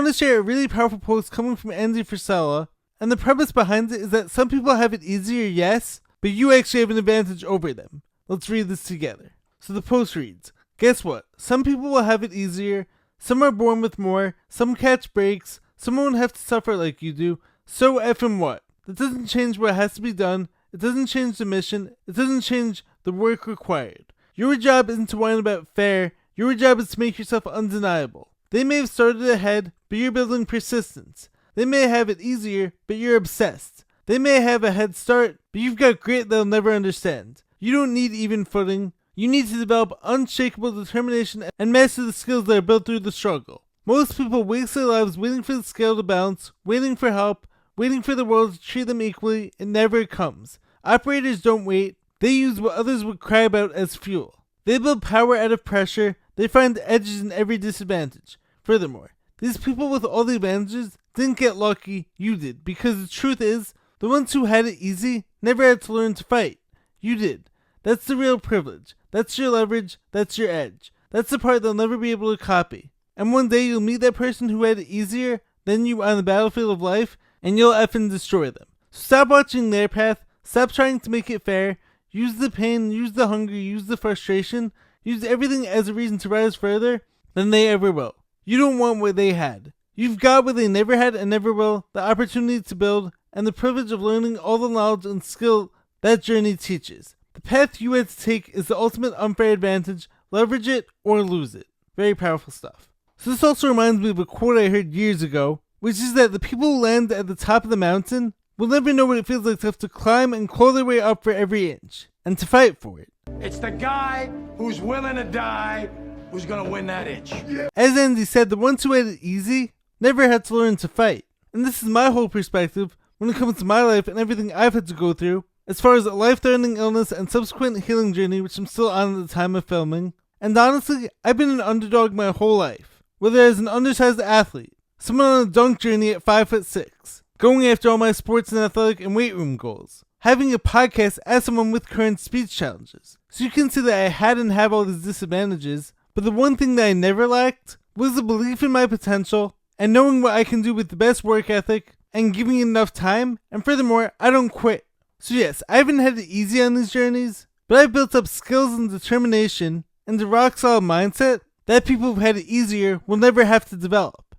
want to share a really powerful post coming from Andy Frisella, and the premise behind it is that some people have it easier, yes, but you actually have an advantage over them. Let's read this together. So the post reads, guess what? Some people will have it easier, some are born with more, some catch breaks, some won't have to suffer like you do, so effing what? That doesn't change what has to be done, it doesn't change the mission, it doesn't change the work required. Your job isn't to whine about fair, your job is to make yourself undeniable. They may have started ahead, but you're building persistence. They may have it easier, but you're obsessed. They may have a head start, but you've got grit they'll never understand. You don't need even footing. You need to develop unshakable determination and master the skills that are built through the struggle. Most people waste their lives waiting for the scale to bounce, waiting for help, waiting for the world to treat them equally. It never comes. Operators don't wait. They use what others would cry about as fuel. They build power out of pressure. They find edges in every disadvantage. Furthermore, these people with all the advantages didn't get lucky, you did, because the truth is, the ones who had it easy never had to learn to fight. You did. That's the real privilege. That's your leverage. That's your edge. That's the part they'll never be able to copy. And one day you'll meet that person who had it easier than you on the battlefield of life, and you'll effing destroy them. So stop watching their path. Stop trying to make it fair. Use the pain, use the hunger, use the frustration. Use everything as a reason to rise further than they ever will. You don't want what they had. You've got what they never had and never will, the opportunity to build, and the privilege of learning all the knowledge and skill that journey teaches. The path you had to take is the ultimate unfair advantage. Leverage it or lose it. Very powerful stuff. So this also reminds me of a quote I heard years ago, which is that the people who land at the top of the mountain will never know what it feels like to have to climb and claw their way up for every inch, and to fight for it. It's the guy who's willing to die who's gonna win that inch. As Andy said, the ones who had it easy never had to learn to fight. And this is my whole perspective when it comes to my life and everything I've had to go through, as far as a life-threatening illness and subsequent healing journey, which I'm still on at the time of filming. And honestly, I've been an underdog my whole life. Whether as an undersized athlete, someone on a dunk journey at 5'6", going after all my sports and athletic and weight room goals, having a podcast as someone with current speech challenges. So you can see that I had and have all these disadvantages, but the one thing that I never lacked was the belief in my potential and knowing what I can do with the best work ethic and giving it enough time, and furthermore, I don't quit. So yes, I haven't had it easy on these journeys, but I've built up skills and determination and a rock solid mindset that people who've had it easier will never have to develop.